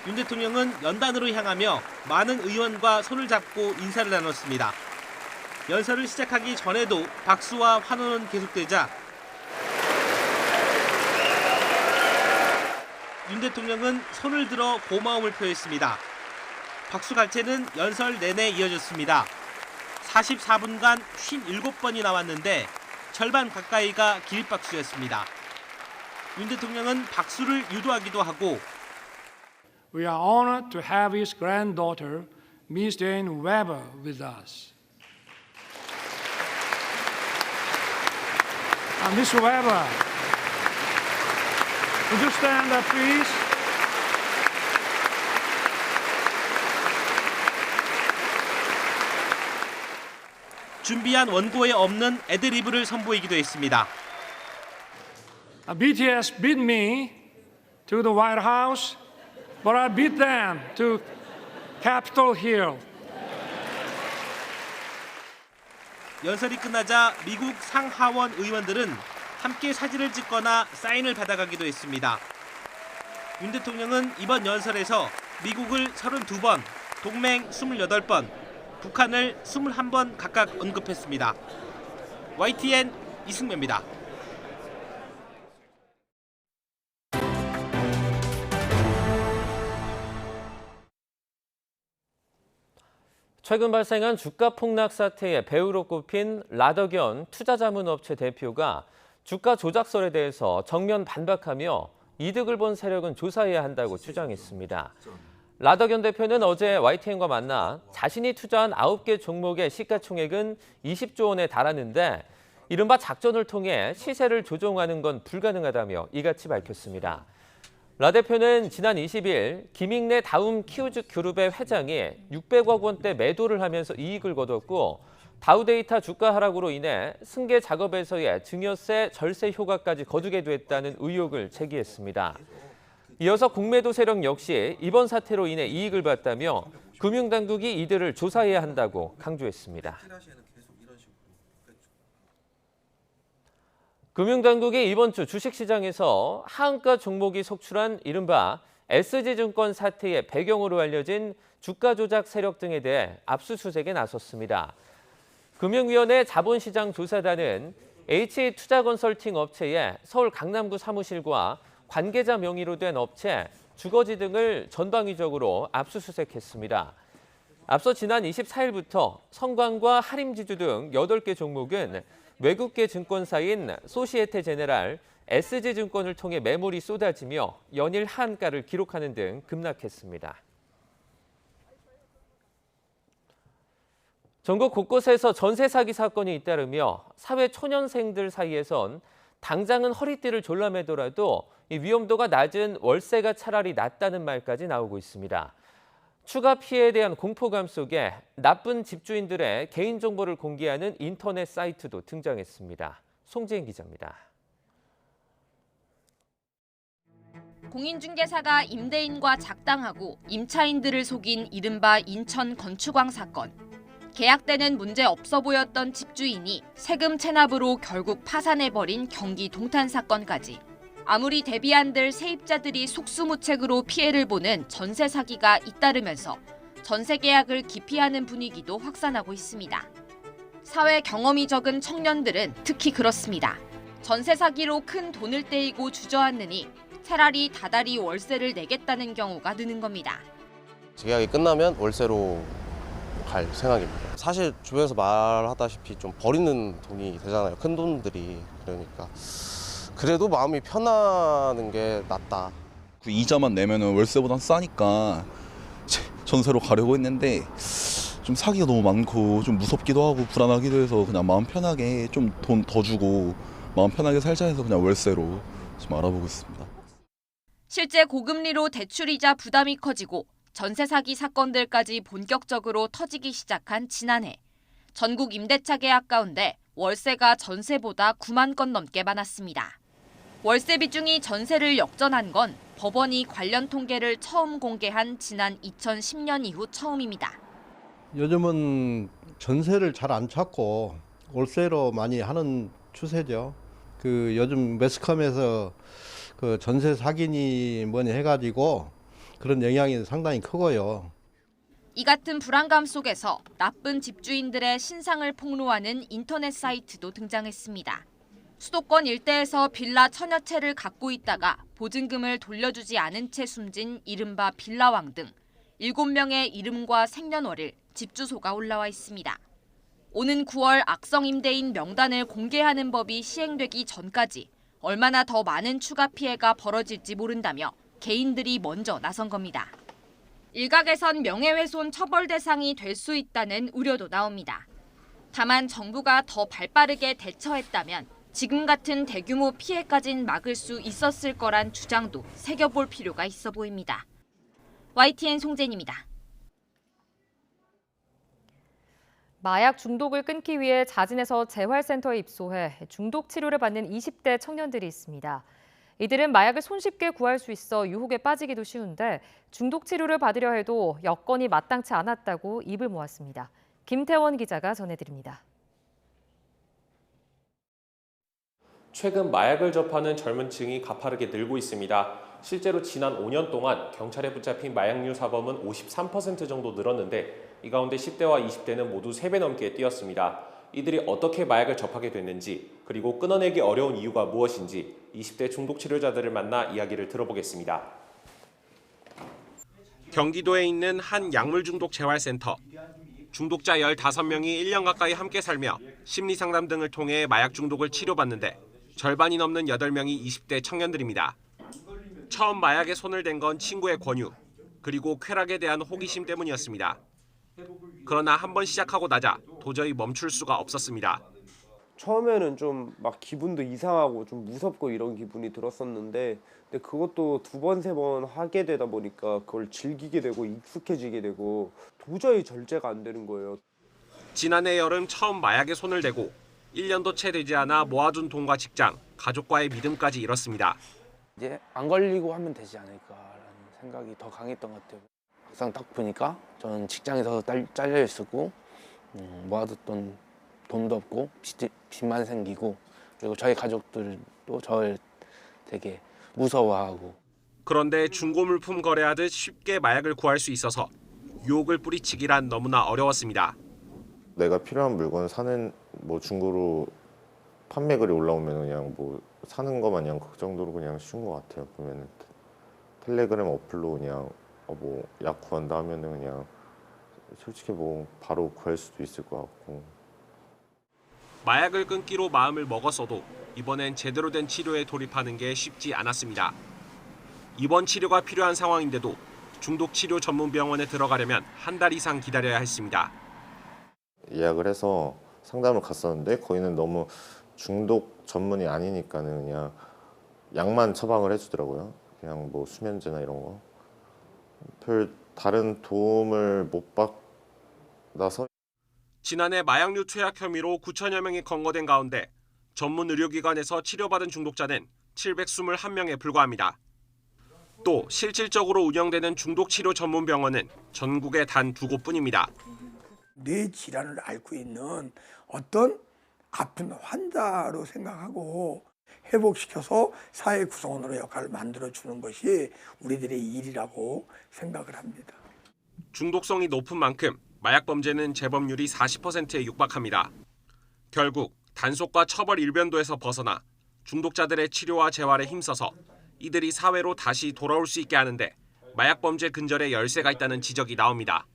윤 대통령은 연단으로 향하며 많은 의원과 손을 잡고 인사를 나눴습니다. 연설을 시작하기 전에도 박수와 환호는 계속되자 윤 대통령은 손을 들어 고마움을 표했습니다. 박수 갈채는 연설 내내 이어졌습니다. 44분간 57번이 나왔는데 절반 가까이가 기립박수였습니다. 윤 대통령은 박수를 유도하기도 하고 We are honored to have his granddaughter, Ms. Jane Weber, with us. Ms. Weber, would you stand up, please? 준비한 원고에 없는 애드리브를 선보이기도 했습니다. BTS beat me to the White House, but I beat them to Capitol Hill. 연설이 끝나자 미국 상하원 의원들은 함께 사진을 찍거나 사인을 받아가기도 했습니다. 윤 대통령은 이번 연설에서 미국을 32번, 동맹 28번, 북한을 21번 각각 언급했습니다. YTN 이승매입니다. 최근 발생한 주가 폭락 사태의 배후로 꼽힌 라더견 투자자문업체 대표가 주가 조작설에 대해서 정면 반박하며 이득을 본 세력은 조사해야 한다고 주장했습니다. 라더견 대표는 어제 YTN과 만나 자신이 투자한 9개 종목의 시가총액은 20조 원에 달하는데 이른바 작전을 통해 시세를 조종하는 건 불가능하다며 이같이 밝혔습니다. 라 대표는 지난 20일 김익래 다움 키우즈 그룹의 회장이 600억 원대 매도를 하면서 이익을 거뒀고 다우데이터 주가 하락으로 인해 승계 작업에서의 증여세 절세 효과까지 거두게 됐다는 의혹을 제기했습니다. 이어서 공매도 세력 역시 이번 사태로 인해 이익을 봤다며 금융당국이 이들을 조사해야 한다고 강조했습니다. 금융당국이 이번 주 주식시장에서 하한가 종목이 속출한 이른바 SG증권 사태의 배경으로 알려진 주가 조작 세력 등에 대해 압수수색에 나섰습니다. 금융위원회 자본시장조사단은 H투자컨설팅 업체의 서울 강남구 사무실과 관계자 명의로 된 업체, 주거지 등을 전방위적으로 압수수색했습니다. 앞서 지난 24일부터 성광과 하림지주 등 8개 종목은 외국계 증권사인 소시에테 제네랄, SG증권을 통해 매물이 쏟아지며 연일 하한가를 기록하는 등 급락했습니다. 전국 곳곳에서 전세 사기 사건이 잇따르며 사회 초년생들 사이에선 당장은 허리띠를 졸라매더라도 이 위험도가 낮은 월세가 차라리 낫다는 말까지 나오고 있습니다. 추가 피해에 대한 공포감 속에 나쁜 집주인들의 개인정보를 공개하는 인터넷 사이트도 등장했습니다. 송지은 기자입니다. 공인중개사가 임대인과 작당하고 임차인들을 속인 이른바 인천 건축왕 사건. 계약대는 문제 없어 보였던 집주인이 세금 체납으로 결국 파산해버린 경기 동탄 사건까지. 아무리 대비 안 될 세입자들이 속수무책으로 피해를 보는 전세 사기가 잇따르면서 전세 계약을 기피하는 분위기도 확산하고 있습니다. 사회 경험이 적은 청년들은 특히 그렇습니다. 전세 사기로 큰 돈을 떼이고 주저앉느니 차라리 다달이 월세를 내겠다는 경우가 느는 겁니다. 계약이 끝나면 월세로 갈 생각입니다. 사실 주변에서 말하다시피 좀 버리는 돈이 되잖아요. 큰 돈들이. 그러니까 그래도 마음이 편안한 게 낫다. 그 이자만 내면은 월세보단 싸니까 전세로 가려고 했는데 좀 사기가 너무 많고 좀 무섭기도 하고 불안하기도 해서 그냥 마음 편하게 좀 돈 더 주고 마음 편하게 살자 해서 그냥 월세로 좀 알아보고 있습니다. 실제 고금리로 대출이자 부담이 커지고 전세 사기 사건들까지 본격적으로 터지기 시작한 지난해. 전국 임대차 계약 가운데 월세가 전세보다 9만 건 넘게 많았습니다. 월세 비중이 전세를 역전한 건 법원이 관련 통계를 처음 공개한 지난 2010년 이후 처음입니다. 요즘은 전세를 잘 안 찾고 월세로 많이 하는 추세죠. 요즘 매스컴에서 전세 사기니 뭐니 해가지고 그런 영향이 상당히 크고요. 이 같은 불안감 속에서 나쁜 집주인들의 신상을 폭로하는 인터넷 사이트도 등장했습니다. 수도권 일대에서 빌라 천여 채를 갖고 있다가 보증금을 돌려주지 않은 채 숨진 이른바 빌라왕 등 7명의 이름과 생년월일, 집 주소가 올라와 있습니다. 오는 9월 악성 임대인 명단을 공개하는 법이 시행되기 전까지 얼마나 더 많은 추가 피해가 벌어질지 모른다며 개인들이 먼저 나선 겁니다. 일각에선 명예훼손 처벌 대상이 될 수 있다는 우려도 나옵니다. 다만 정부가 더 발빠르게 대처했다면 지금 같은 대규모 피해까진 막을 수 있었을 거란 주장도 새겨볼 필요가 있어 보입니다. YTN 송재인입니다. 마약 중독을 끊기 위해 자진해서 재활센터에 입소해 중독 치료를 받는 20대 청년들이 있습니다. 이들은 마약을 손쉽게 구할 수 있어 유혹에 빠지기도 쉬운데 중독 치료를 받으려 해도 여건이 마땅치 않았다고 입을 모았습니다. 김태원 기자가 전해드립니다. 최근 마약을 접하는 젊은 층이 가파르게 늘고 있습니다. 실제로 지난 5년 동안 경찰에 붙잡힌 마약류 사범은 53% 정도 늘었는데 이 가운데 10대와 20대는 모두 3배 넘게 뛰었습니다. 이들이 어떻게 마약을 접하게 됐는지 그리고 끊어내기 어려운 이유가 무엇인지 20대 중독 치료자들을 만나 이야기를 들어보겠습니다. 경기도에 있는 한 약물 중독 재활센터. 중독자 15명이 1년 가까이 함께 살며 심리상담 등을 통해 마약 중독을 치료받는데 절반이 넘는 8명이 20대 청년들입니다. 처음 마약에 손을 댄 건 친구의 권유, 그리고 쾌락에 대한 호기심 때문이었습니다. 그러나 한번 시작하고 나자 도저히 멈출 수가 없었습니다. 처음에는 좀 막 기분도 이상하고 좀 무섭고 이런 기분이 들었었는데 근데 그것도 2번, 3번 하게 되다 보니까 그걸 즐기게 되고 익숙해지게 되고 도저히 절제가 안 되는 거예요. 지난해 여름 처음 마약에 손을 대고 1년도 채 되지 않아 모아둔 돈과 직장, 가족과의 믿음까지 잃었습니다. 이제 안 걸리고 하면 되지 않을까라는 생각이 더 강했던 것 같아요. 막상 딱 보니까 저는 직장에서 잘려 있었고 모아뒀던 돈도 없고 빚만 생기고 그리고 저희 가족들도 저를 되게 무서워하고. 그런데 중고물품 거래하듯 쉽게 마약을 구할 수 있어서 유혹을 뿌리치기란 너무나 어려웠습니다. 내가 필요한 물건 사는 뭐 중고로 판매글이 올라오면 그냥 뭐 사는 거 마냥 그 정도로 그냥 쉬운 것 같아요. 보면은 텔레그램 어플로 그냥 뭐 약 구한다 하면은 그냥 솔직히 뭐 바로 구할 수도 있을 것 같고. 마약을 끊기로 마음을 먹었어도 이번엔 제대로 된 치료에 돌입하는 게 쉽지 않았습니다. 입원 치료가 필요한 상황인데도 중독 치료 전문 병원에 들어가려면 한 달 이상 기다려야 했습니다. 예약을 해서 상담을 갔었는데 거기는 너무 중독 전문이 아니니까는 그냥 약만 처방을 해주더라고요. 그냥 뭐 수면제나 이런 거. 별 다른 도움을 못 받아서. 지난해 마약류 투약 혐의로 9천여 명이 검거된 가운데 전문 의료기관에서 치료받은 중독자는 721명에 불과합니다. 또 실질적으로 운영되는 중독치료 전문 병원은 전국에 단 2곳뿐입니다. 뇌 질환을 앓고 있는 어떤 아픈 환자로 생각하고 회복시켜서 사회 구성원으로 역할을 만들어주는 것이 우리들의 일이라고 생각을 합니다. 중독성이 높은 만큼 마약 범죄는 재범률이 40%에 육박합니다. 결국 단속과 처벌 일변도에서 벗어나 중독자들의 치료와 재활에 힘써서 이들이 사회로 다시 돌아올 수 있게 하는데 마약 범죄 근절에 열쇠가 있다는 지적이 나옵니다.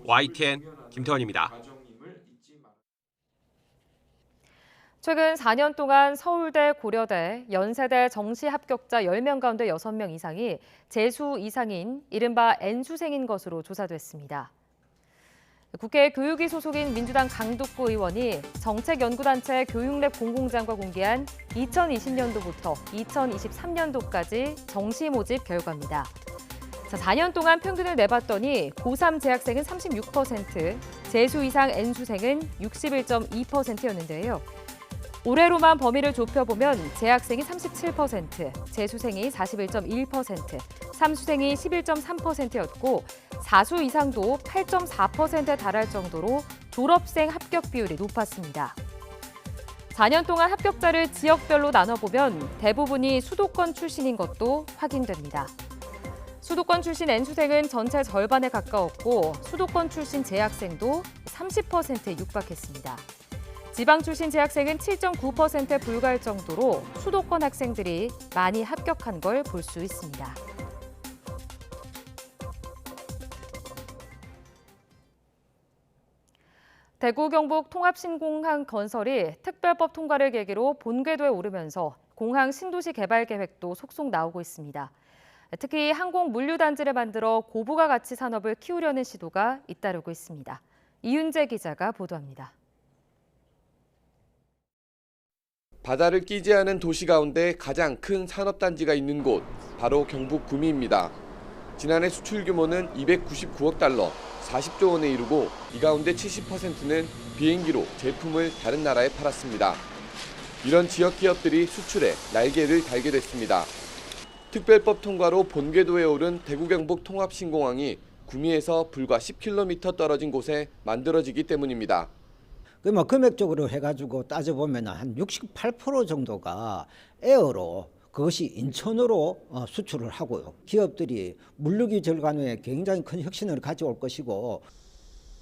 YTN 김태원입니다. 최근 4년 동안 서울대, 고려대, 연세대 정시 합격자 10명 가운데 6명 이상이 재수 이상인 이른바 N수생인 것으로 조사됐습니다. 국회 교육위 소속인 민주당 강덕구 의원이 정책연구단체 교육랩 공공장과 공개한 2020년도부터 2023년도까지 정시 모집 결과입니다. 4년 동안 평균을 내봤더니 고3 재학생은 36%, 재수 이상 N수생은 61.2%였는데요. 올해로만 범위를 좁혀보면 재학생이 37%, 재수생이 41.1%, 삼수생이 11.3%였고 사수 이상도 8.4%에 달할 정도로 졸업생 합격 비율이 높았습니다. 4년 동안 합격자를 지역별로 나눠보면 대부분이 수도권 출신인 것도 확인됩니다. 수도권 출신 N수생은 전체 절반에 가까웠고 수도권 출신 재학생도 30%에 육박했습니다. 지방 출신 재학생은 7.9%에 불과할 정도로 수도권 학생들이 많이 합격한 걸 볼 수 있습니다. 대구 경북 통합신공항 건설이 특별법 통과를 계기로 본궤도에 오르면서 공항 신도시 개발 계획도 속속 나오고 있습니다. 특히 항공 물류단지를 만들어 고부가 가치 산업을 키우려는 시도가 잇따르고 있습니다. 이윤재 기자가 보도합니다. 바다를 끼지 않은 도시 가운데 가장 큰 산업단지가 있는 곳, 바로 경북 구미입니다. 지난해 수출 규모는 299억 달러, 40조 원에 이르고 이 가운데 70%는 비행기로 제품을 다른 나라에 팔았습니다. 이런 지역 기업들이 수출에 날개를 달게 됐습니다. 특별법 통과로 본궤도에 오른 대구 경북 통합신공항이 구미에서 불과 10km 떨어진 곳에 만들어지기 때문입니다. 그러면 금액적으로 해가지고 따져보면 한 68% 정도가 에어로 그것이 인천으로 수출을 하고요. 기업들이 물류기 절감에 굉장히 큰 혁신을 가져올 것이고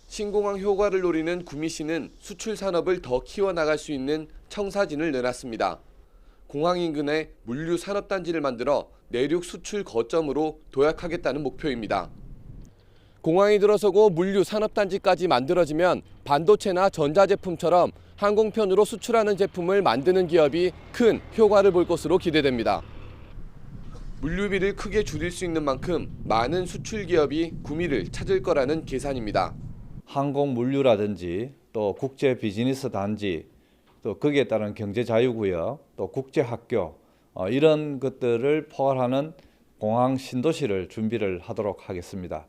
신공항 효과를 노리는 구미시는 수출 산업을 더 키워나갈 수 있는 청사진을 내놨습니다. 공항 인근에 물류 산업단지를 만들어 내륙 수출 거점으로 도약하겠다는 목표입니다. 공항이 들어서고 물류 산업단지까지 만들어지면 반도체나 전자제품처럼 항공편으로 수출하는 제품을 만드는 기업이 큰 효과를 볼 것으로 기대됩니다. 물류비를 크게 줄일 수 있는 만큼 많은 수출 기업이 구미를 찾을 거라는 계산입니다. 항공 물류라든지 또 국제 비즈니스 단지, 또 거기에 따른 경제 자유구역, 또 국제 학교 이런 것들을 포괄하는 공항 신도시를 준비를 하도록 하겠습니다.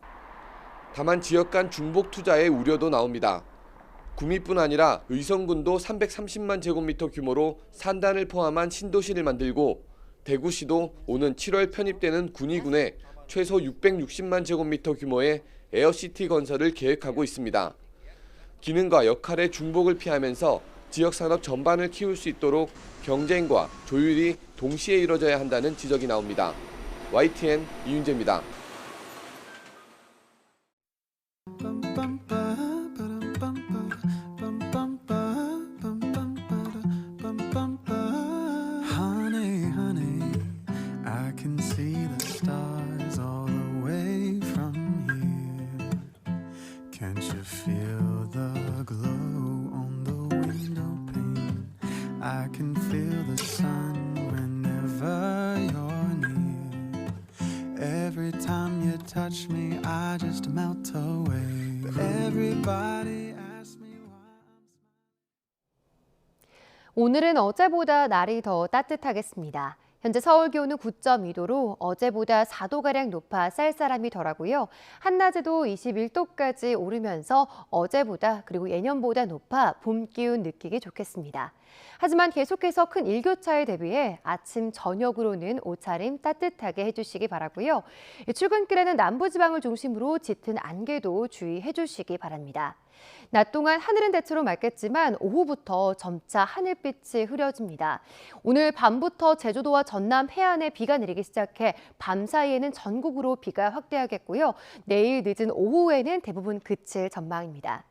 다만 지역 간 중복 투자의 우려도 나옵니다. 구미뿐 아니라 의성군도 330만 제곱미터 규모로 산단을 포함한 신도시를 만들고 대구시도 오는 7월 편입되는 군위군에 최소 660만 제곱미터 규모의 에어시티 건설을 계획하고 있습니다. 기능과 역할의 중복을 피하면서 지역 산업 전반을 키울 수 있도록 경쟁과 조율이 동시에 이뤄져야 한다는 지적이 나옵니다. YTN 이윤재입니다. I can feel the sun whenever you're near. Every time you touch me, I just melt away. Everybody asks me why. 오늘은 어제보다 날이 더 따뜻하겠습니다. 현재 서울 기온은 9.2도로 어제보다 4도가량 높아 쌀쌀함이 덜하고요. 한낮에도 21도까지 오르면서 어제보다 그리고 예년보다 높아 봄 기운 느끼기 좋겠습니다. 하지만 계속해서 큰 일교차에 대비해 아침, 저녁으로는 옷차림 따뜻하게 해주시기 바라고요. 출근길에는 남부지방을 중심으로 짙은 안개도 주의해 주시기 바랍니다. 낮 동안 하늘은 대체로 맑겠지만 오후부터 점차 하늘빛이 흐려집니다. 오늘 밤부터 제주도와 전남 해안에 비가 내리기 시작해 밤 사이에는 전국으로 비가 확대하겠고요. 내일 늦은 오후에는 대부분 그칠 전망입니다.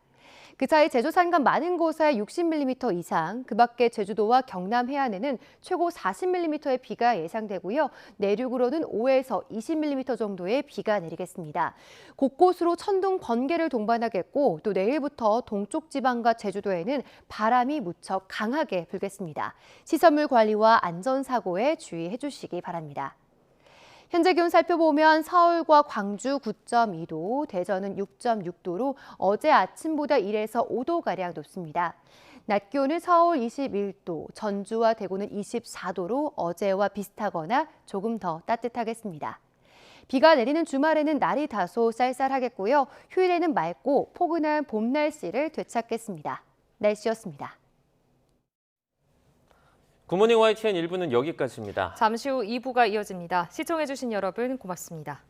그 사이 제주 산간 많은 곳에 60mm 이상, 그 밖에 제주도와 경남 해안에는 최고 40mm의 비가 예상되고요. 내륙으로는 5에서 20mm 정도의 비가 내리겠습니다. 곳곳으로 천둥, 번개를 동반하겠고 또 내일부터 동쪽 지방과 제주도에는 바람이 무척 강하게 불겠습니다. 시설물 관리와 안전사고에 주의해 주시기 바랍니다. 현재 기온 살펴보면 서울과 광주 9.2도, 대전은 6.6도로 어제 아침보다 1에서 5도가량 높습니다. 낮 기온은 서울 21도, 전주와 대구는 24도로 어제와 비슷하거나 조금 더 따뜻하겠습니다. 비가 내리는 주말에는 날이 다소 쌀쌀하겠고요. 휴일에는 맑고 포근한 봄 날씨를 되찾겠습니다. 날씨였습니다. 굿모닝 YTN 1부는 여기까지입니다. 잠시 후 2부가 이어집니다. 시청해주신 여러분 고맙습니다.